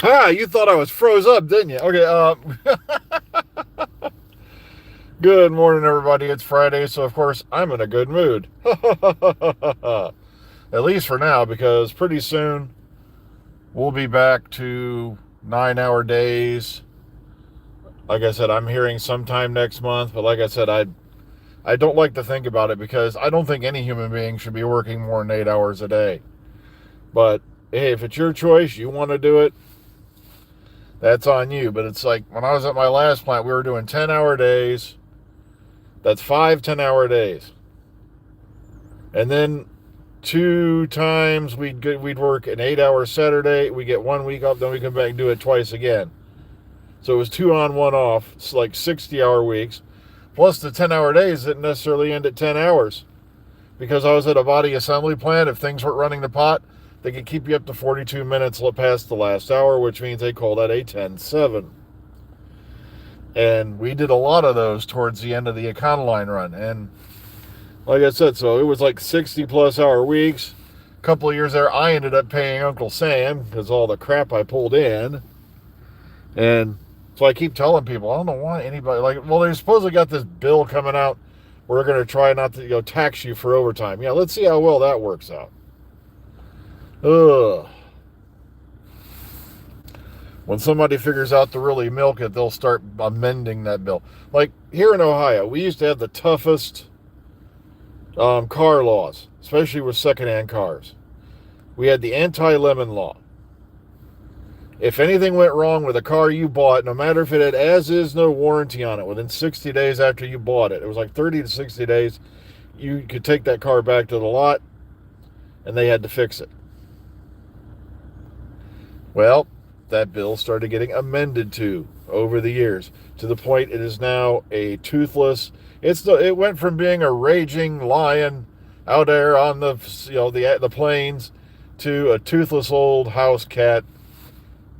You thought I was froze up, didn't you? Okay, good morning, everybody. It's Friday, so of course I'm in a good mood. At least for now, because pretty soon we'll be back to 9-hour days. Like I said, I'm hearing sometime next month, but like I said, I don't like to think about it because I don't think any human being should be working more than 8 hours a day. But hey, if it's your choice, you want to do it, that's on you. But it's like when I was at my last plant, we were doing 10-hour days. That's 5 10-hour days. And then two times we'd work an 8-hour Saturday. We get 1 week off, then we come back and do it twice again. So it was 2 on, 1 off. It's like 60-hour weeks. Plus the 10-hour days didn't necessarily end at 10 hours. Because I was at a body assembly plant, if things weren't running the pot, they could keep you up to 42 minutes past the last hour, which means they call that a 10-7. And we did a lot of those towards the end of the Econoline run. And like I said, so it was like 60 plus hour weeks. A couple of years there, I ended up paying Uncle Sam because all the crap I pulled in. And so I keep telling people, I don't know why anybody, like, well, they supposedly got this bill coming out. We're going to try not to, tax you for overtime. Yeah, let's see how well that works out. Ugh. When somebody figures out to really milk it, they'll start amending that bill. Like here in Ohio, we used to have the toughest car laws, especially with secondhand cars. We had the anti-lemon law. If anything went wrong with a car you bought, no matter if it had as is no warranty on it, within 60 days after you bought it, it was like 30 to 60 days, you could take that car back to the lot and they had to fix it. Well, that bill started getting amended to over the years to the point it is now a toothless. It went from being a raging lion out there on the plains to a toothless old house cat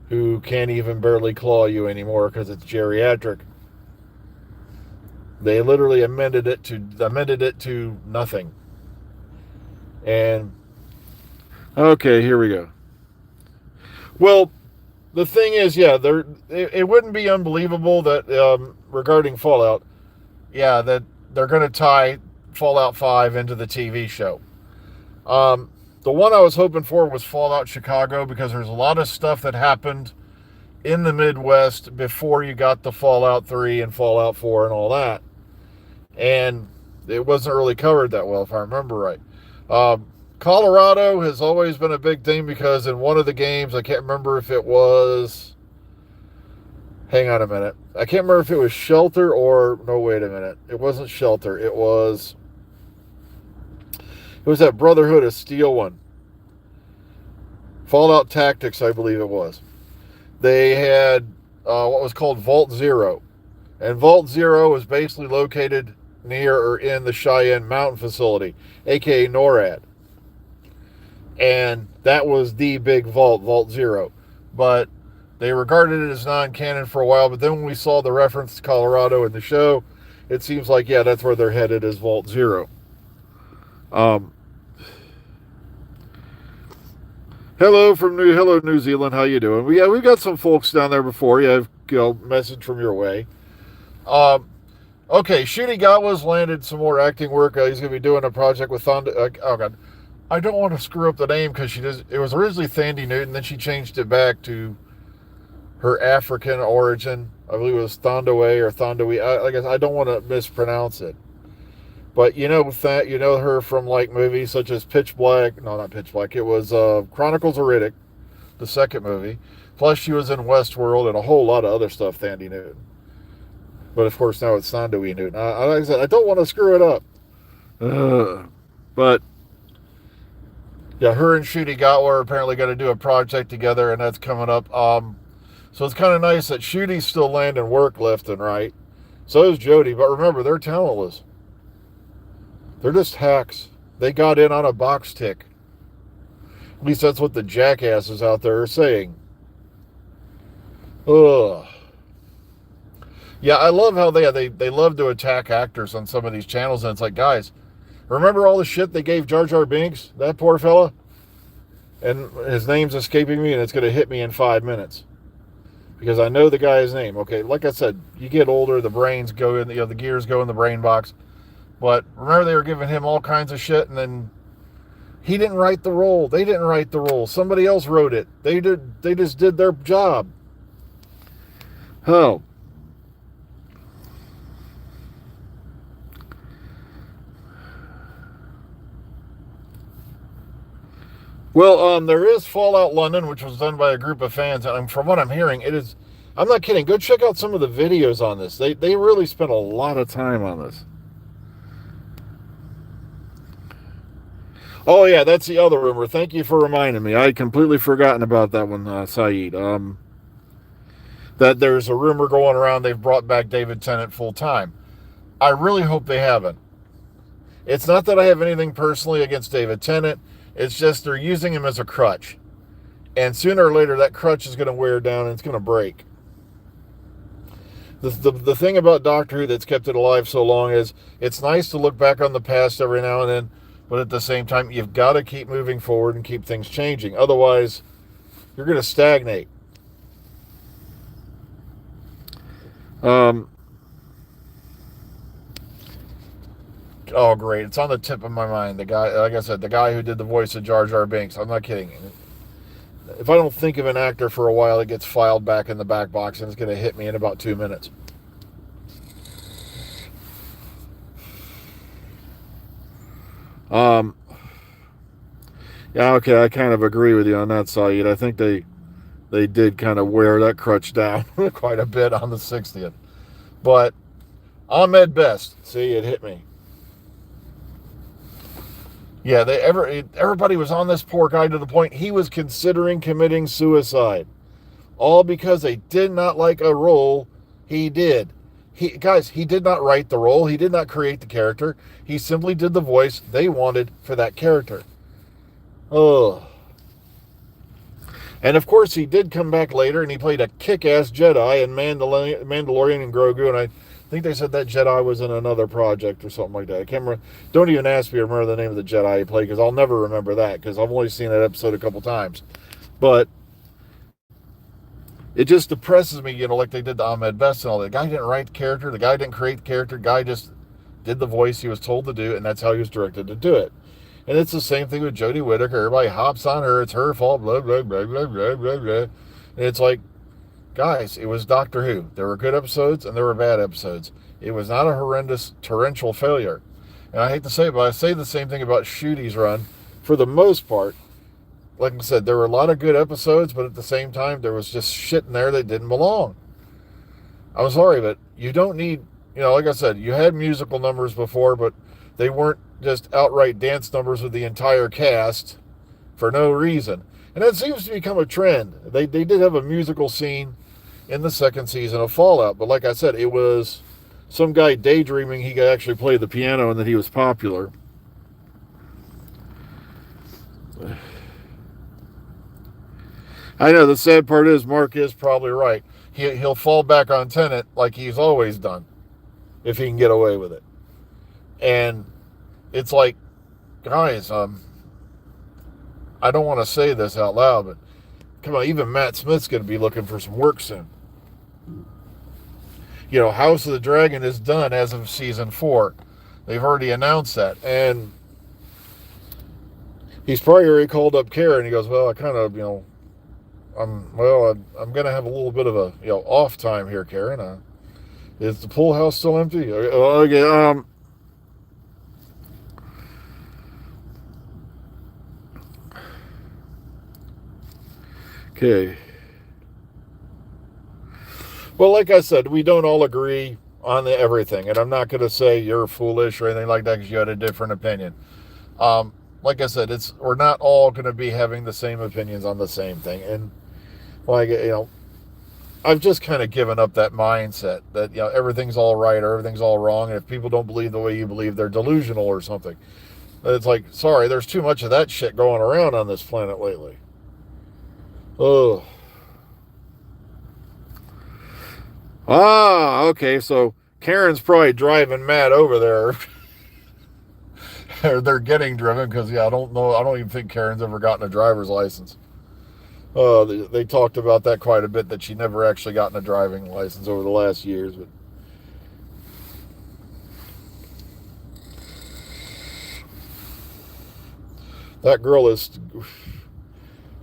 who can't even barely claw you anymore because it's geriatric. They literally amended it to nothing. And okay, here we go. Well, the thing is, yeah, it wouldn't be unbelievable that regarding Fallout, yeah, that they're going to tie Fallout 5 into the TV show. The one I was hoping for was Fallout Chicago because there's a lot of stuff that happened in the Midwest before you got to Fallout 3 and Fallout 4 and all that. And it wasn't really covered that well, if I remember right. Colorado has always been a big thing because in one of the games, I can't remember if it was, hang on a minute. I can't remember if it was Shelter or, no, wait a minute. It wasn't Shelter. It was that Brotherhood of Steel one. Fallout Tactics, I believe it was. They had what was called Vault Zero. And Vault Zero was basically located near or in the Cheyenne Mountain facility, aka NORAD. And that was the big vault, Vault Zero. But they regarded it as non-canon for a while, but then when we saw the reference to Colorado in the show, it seems like, yeah, that's where they're headed, is Vault Zero. Hello New Zealand, how you doing? We've got some folks down there before. Yeah, message from your way. Okay, Ncuti Gatwa's landed some more acting work. He's going to be doing a project with Thunder. Oh God, I don't want to screw up the name because it was originally Thandie Newton, then she changed it back to her African origin. I believe it was Thondawe or Thondawe. I guess I don't want to mispronounce it. But you know her from like movies such as Pitch Black. No, not Pitch Black. It was Chronicles of Riddick, the second movie. Plus she was in Westworld and a whole lot of other stuff, Thandie Newton. But of course now it's Thondawe Newton. Like I said, I don't want to screw it up. But yeah, her and Ncuti Gatwa are apparently going to do a project together, and that's coming up. So it's kind of nice that Ncuti's still landing work left and right. So is Jody, but remember, they're talentless. They're just hacks. They got in on a box tick. At least that's what the jackasses out there are saying. Ugh. Yeah, I love how they love to attack actors on some of these channels, and it's like, guys, remember all the shit they gave Jar Jar Binks, that poor fella? And his name's escaping me, and it's going to hit me in 5 minutes. because I know the guy's name. Okay, like I said, you get older, the brains go in, the gears go in the brain box. But remember, they were giving him all kinds of shit, and then he didn't write the role. They didn't write the role. Somebody else wrote it. They did. They just did their job. Oh. Well, there is Fallout London, which was done by a group of fans, and from what I'm hearing, it is. I'm not kidding. Go check out some of the videos on this. They really spent a lot of time on this. Oh yeah, that's the other rumor. Thank you for reminding me. I had completely forgotten about that one, Saeed. That there's a rumor going around they've brought back David Tennant full time. I really hope they haven't. It's not that I have anything personally against David Tennant. It's just they're using him as a crutch. And sooner or later, that crutch is going to wear down and it's going to break. The thing about Doctor Who that's kept it alive so long is it's nice to look back on the past every now and then, but at the same time, you've got to keep moving forward and keep things changing. Otherwise, you're going to stagnate. Oh, great. It's on the tip of my mind. The guy, like I said, the guy who did the voice of Jar Jar Binks. I'm not kidding. If I don't think of an actor for a while, it gets filed back in the back box and it's going to hit me in about 2 minutes. Yeah, okay, I kind of agree with you on that, Saeed. I think they did kind of wear that crutch down quite a bit on the 60th. But Ahmed Best, see, it hit me. Yeah, everybody was on this poor guy to the point he was considering committing suicide. All because they did not like a role he did. He did not write the role. He did not create the character. He simply did the voice they wanted for that character. Oh. And of course, he did come back later, and he played a kick-ass Jedi in Mandalorian and Grogu, and I think they said that Jedi was in another project or something like that. I can't remember. Don't even ask me to remember the name of the Jedi he played, because I'll never remember that, because I've only seen that episode a couple times. But it just depresses me, like they did to Ahmed Best and all that. The guy didn't write the character. The guy didn't create the character. The guy just did the voice he was told to do, and that's how he was directed to do it. And it's the same thing with Jodie Whittaker. Everybody hops on her. It's her fault, blah, blah, blah, blah, blah, blah, blah. And it's like, guys, it was Doctor Who. There were good episodes and there were bad episodes. It was not a horrendous, torrential failure. And I hate to say it, but I say the same thing about Ncuti's run. For the most part, like I said, there were a lot of good episodes, but at the same time, there was just shit in there that didn't belong. I'm sorry, but you don't need, like I said, you had musical numbers before, but they weren't just outright dance numbers with the entire cast for no reason. And that seems to become a trend. They did have a musical scene in the second season of Fallout, but like I said, it was some guy daydreaming he could actually play the piano and that he was popular. I know, the sad part is Mark is probably right. He'll fall back on Tenet like he's always done, if he can get away with it. And it's like, guys, I don't want to say this out loud, but come on, even Matt Smith's going to be looking for some work soon. House of the Dragon is done as of season 4. They've already announced that. And he's probably already called up Karen. He goes, well, I kind of, I'm going to have a little bit of a, off time here, Karen. Is the pool house still empty? Okay, Okay. Well, like I said, we don't all agree on everything, and I'm not going to say you're foolish or anything like that because you had a different opinion. Like I said, we're not all going to be having the same opinions on the same thing, and I've just kind of given up that mindset that everything's all right or everything's all wrong, and if people don't believe the way you believe, they're delusional or something. It's like, sorry, there's too much of that shit going around on this planet lately. Oh. Okay, so Karen's probably driving Matt over there. They're getting driven because, I don't know. I don't even think Karen's ever gotten a driver's license. They talked about that quite a bit, that she never actually gotten a driving license over the last years. But that girl is,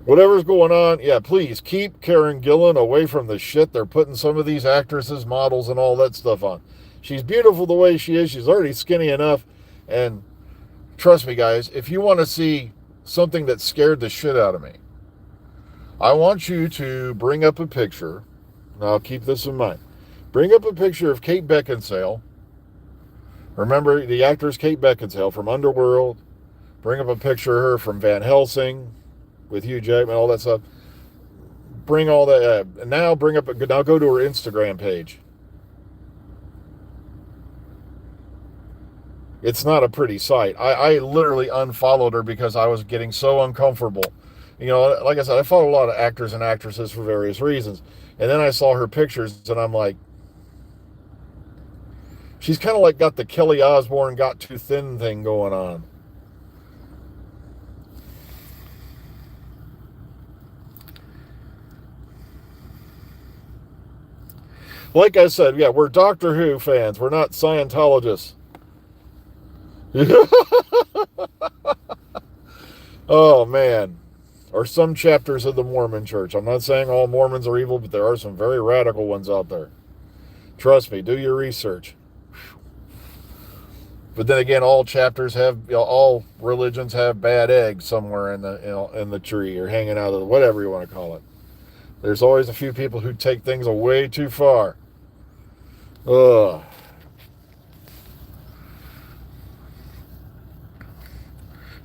whatever's going on, yeah, please keep Karen Gillan away from the shit they're putting some of these actresses, models, and all that stuff on. She's beautiful the way she is. She's already skinny enough. And trust me, guys, if you want to see something that scared the shit out of me, I want you to bring up a picture. And I'll keep this in mind. Bring up a picture of Kate Beckinsale. Remember the actress Kate Beckinsale from Underworld. Bring up a picture of her from Van Helsing with Hugh Jackman, all that stuff. Bring all that. Now go to her Instagram page. It's not a pretty sight. I literally unfollowed her because I was getting so uncomfortable. You know, like I said, I follow a lot of actors and actresses for various reasons. And then I saw her pictures and I'm like, she's kind of like got the Kelly Osbourne got too thin thing going on. Like I said, yeah, we're Doctor Who fans. We're not Scientologists. Oh, man. Or some chapters of the Mormon church. I'm not saying all Mormons are evil, but there are some very radical ones out there. Trust me, do your research. But then again, all chapters have, all religions have bad eggs somewhere in the tree, or hanging out of whatever you want to call it. There's always a few people who take things way too far. Ugh.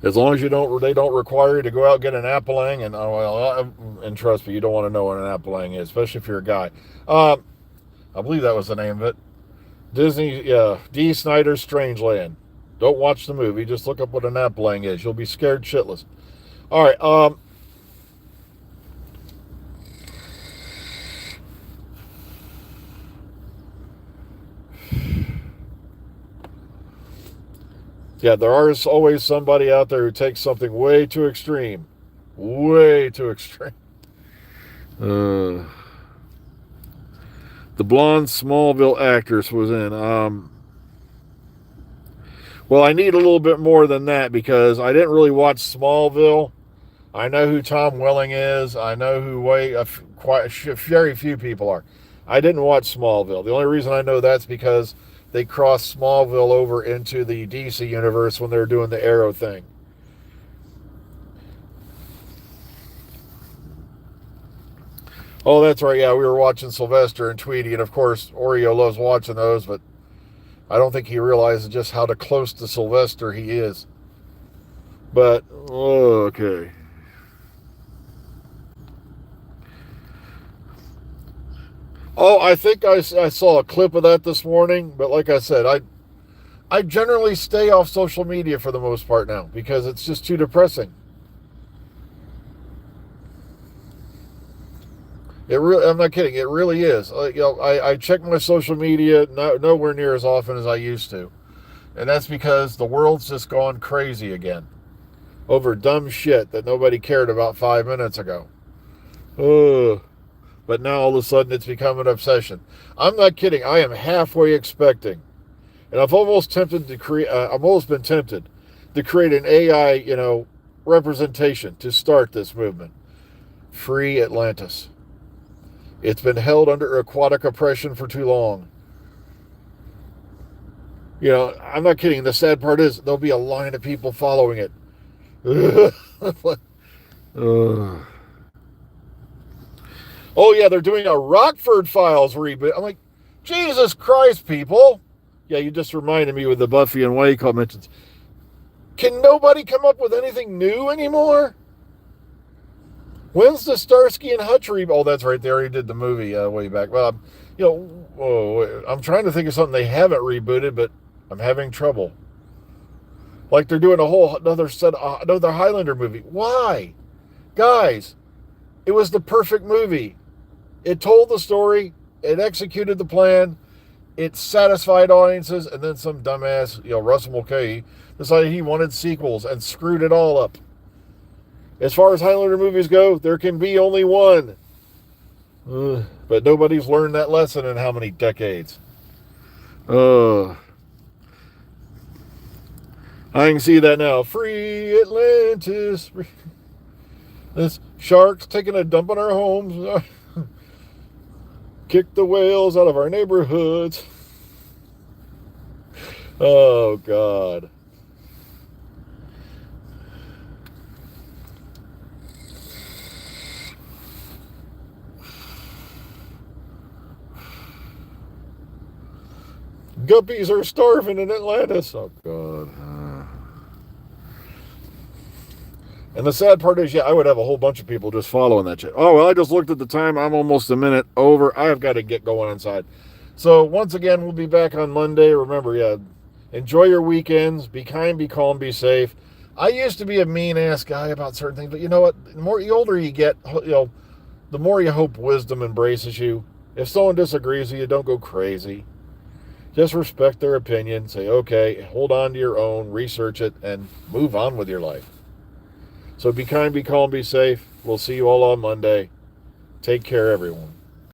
As long as they don't require you to go out and get an apple-lang, and trust me, you don't want to know what an apple-lang is, especially if you're a guy. I believe that was the name of it. Disney, D. Snyder's Strangeland. Don't watch the movie. Just look up what an apple-lang is. You'll be scared shitless. All right. Yeah, there is always somebody out there who takes something way too extreme. Way too extreme. The blonde Smallville actress was in. Well, I need a little bit more than that because I didn't really watch Smallville. I know who Tom Welling is. I know who very few people are. I didn't watch Smallville. The only reason I know that's because they crossed Smallville over into the DC universe when they were doing the Arrow thing. Oh, that's right. Yeah, we were watching Sylvester and Tweety, and of course, Oreo loves watching those, but I don't think he realizes just how close to Sylvester he is. But, okay. Oh, I think I saw a clip of that this morning, but like I said, I generally stay off social media for the most part now because it's just too depressing. I'm not kidding. It really is. I check my social media nowhere near as often as I used to, and that's because the world's just gone crazy again over dumb shit that nobody cared about 5 minutes ago. Ugh. But now all of a sudden it's become an obsession. I'm not kidding. I am halfway expecting, and I've almost been tempted to create an AI, representation to start this movement. Free Atlantis. It's been held under aquatic oppression for too long. I'm not kidding. The sad part is there'll be a line of people following it. Oh, yeah, they're doing a Rockford Files reboot. I'm like, Jesus Christ, people. Yeah, you just reminded me with the Buffy and Way comments. Can nobody come up with anything new anymore? When's the Starsky and Hutch reboot? Oh, that's right. They already did the movie way back. Well, I'm trying to think of something they haven't rebooted, but I'm having trouble. Like they're doing another Highlander movie. Why? Guys, it was the perfect movie. It told the story. It executed the plan. It satisfied audiences. And then some dumbass, Russell Mulcahy, decided he wanted sequels and screwed it all up. As far as Highlander movies go, there can be only one. But nobody's learned that lesson in how many decades? I can see that now. Free Atlantis. This sharks taking a dump on our homes. Kick the whales out of our neighborhoods. Oh, God. Guppies are starving in Atlantis. Oh, God. And the sad part is, I would have a whole bunch of people just following that shit. Oh, well, I just looked at the time. I'm almost a minute over. I've got to get going inside. So, once again, we'll be back on Monday. Remember, enjoy your weekends. Be kind, be calm, be safe. I used to be a mean-ass guy about certain things, but you know what? The older you get, the more you hope wisdom embraces you. If someone disagrees with you, don't go crazy. Just respect their opinion. Say, okay, hold on to your own, research it, and move on with your life. So be kind, be calm, be safe. We'll see you all on Monday. Take care, everyone.